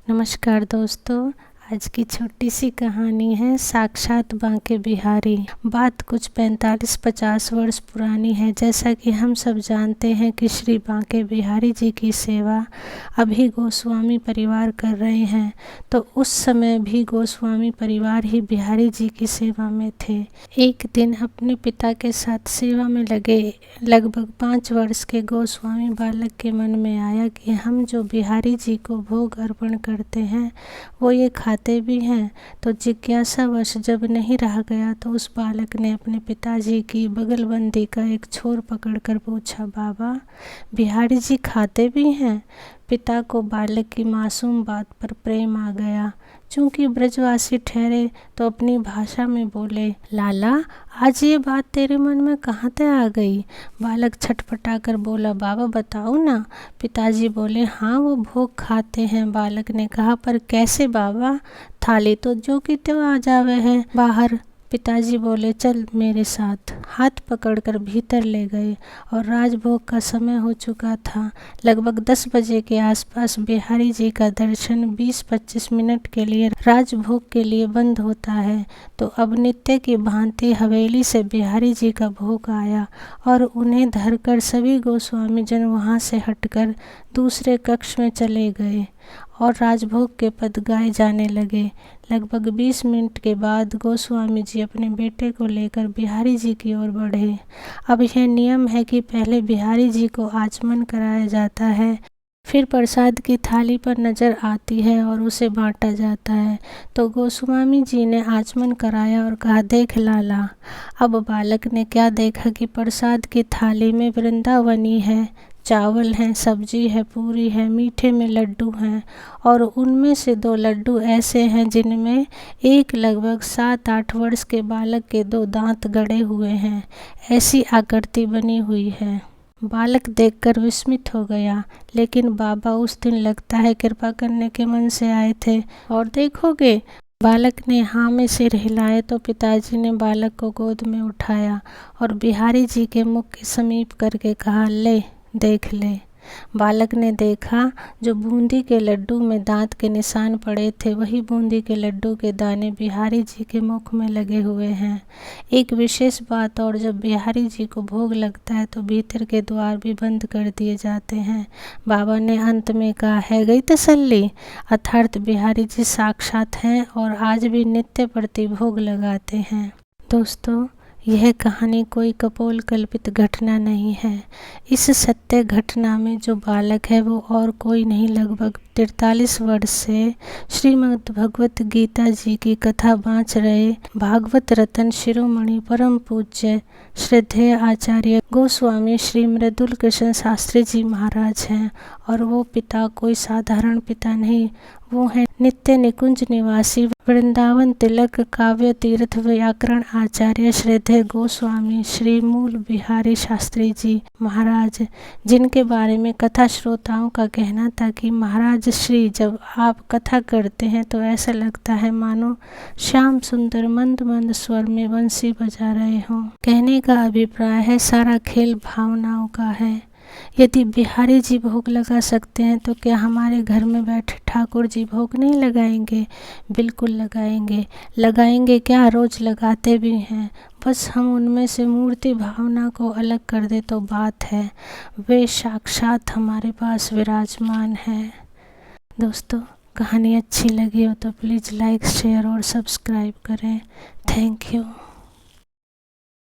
नमस्कार दोस्तों, आज की छोटी सी कहानी है साक्षात बांके बिहारी। बात कुछ 45-50 वर्ष पुरानी है। जैसा कि हम सब जानते हैं कि श्री बांके बिहारी जी की सेवा अभी गोस्वामी परिवार कर रहे हैं, तो उस समय भी गोस्वामी परिवार ही बिहारी जी की सेवा में थे। एक दिन अपने पिता के साथ सेवा में लगे लगभग 5 वर्ष के गोस्वामी बालक के मन में आया कि हम जो बिहारी जी को भोग अर्पण करते हैं वो ये खाते भी हैं। तो जिज्ञासावश जब नहीं रहा गया तो उस बालक ने अपने पिताजी की बगलबंदी का एक छोर पकड़कर पूछा, बाबा, बिहारी जी खाते भी हैं? पिता को बालक की मासूम बात पर प्रेम आ गया। चूंकि ब्रजवासी ठहरे तो अपनी भाषा में बोले, लाला, आज ये बात तेरे मन में कहाँ से आ गई? बालक छटपटाकर बोला, बाबा बताओ ना। पिताजी बोले, हाँ, वो भोग खाते हैं। बालक ने कहा, पर कैसे बाबा? थाली तो जो कि त्यों आ जावे है बाहर। पिताजी बोले, चल मेरे साथ। हाथ पकड़कर भीतर ले गए और राजभोग का समय हो चुका था। लगभग 10 बजे के आसपास बिहारी जी का दर्शन 20-25 मिनट के लिए राजभोग के लिए बंद होता है। तो अब नित्य की भांति हवेली से बिहारी जी का भोग आया और उन्हें धरकर सभी गोस्वामी जन वहाँ से हटकर दूसरे कक्ष में चले गए और राजभोग के पद गाए जाने लगे। लगभग 20 मिनट के बाद गोस्वामी जी अपने बेटे को लेकर बिहारी जी की ओर बढ़े। अब यह नियम है कि पहले बिहारी जी को आचमन कराया जाता है, फिर प्रसाद की थाली पर नज़र आती है और उसे बांटा जाता है। तो गोस्वामी जी ने आचमन कराया और कहा, देख लाला। अब बालक ने क्या देखा कि प्रसाद की थाली में वृंदावनी है, चावल हैं, सब्जी है, पूरी है, मीठे में लड्डू हैं और उनमें से 2 लड्डू ऐसे हैं जिनमें एक लगभग 7-8 वर्ष के बालक के 2 दांत गड़े हुए हैं। ऐसी आकृति बनी हुई है। बालक देखकर विस्मित हो गया, लेकिन बाबा उस दिन लगता है कृपा करने के मन से आए थे। और देखोगे? बालक ने हाँ में सिर हिलाए तो पिताजी ने बालक को गोद में उठाया और बिहारी जी के मुख के समीप करके कहा, ले देख ले। बालक ने देखा, जो बूंदी के लड्डू में दांत के निशान पड़े थे वही बूंदी के लड्डू के दाने बिहारी जी के मुख में लगे हुए हैं। एक विशेष बात और, जब बिहारी जी को भोग लगता है तो भीतर के द्वार भी बंद कर दिए जाते हैं। बाबा ने अंत में कहा, है गई तसल्ली? अर्थात बिहारी जी साक्षात हैं और आज भी नित्य प्रति भोग लगाते हैं। दोस्तों, यह कहानी कोई कपोल कल्पित घटना नहीं है। इस सत्य घटना में जो बालक है वो और कोई नहीं, लगभग 43 वर्ष से श्रीमद् भगवत गीता जी की कथा बाँच रहे भागवत रतन शिरोमणि परम पूज्य श्रद्धेय आचार्य गोस्वामी श्री मृदुल कृष्ण शास्त्री जी महाराज हैं। और वो पिता कोई साधारण पिता नहीं, वो हैं नित्य निकुंज निवासी वृंदावन तिलक काव्य तीर्थ व्याकरण आचार्य श्रद्धेय गोस्वामी श्री मूल बिहारी शास्त्री जी महाराज, जिनके बारे में कथा श्रोताओं का कहना था कि महाराज श्री जब आप कथा करते हैं तो ऐसा लगता है मानो श्याम सुंदर मंद मंद स्वर में बंसी बजा रहे हों। कहने का अभिप्राय है सारा खेल भावनाओं का है। यदि बिहारी जी भोग लगा सकते हैं तो क्या हमारे घर में बैठे ठाकुर जी भोग नहीं लगाएंगे? बिल्कुल लगाएंगे। लगाएंगे क्या, रोज लगाते भी हैं। बस हम उनमें से मूर्ति भावना को अलग कर दे तो बात है। वे साक्षात हमारे पास विराजमान हैं। दोस्तों, कहानी अच्छी लगी हो तो प्लीज़ लाइक, शेयर और सब्सक्राइब करें। Thank you.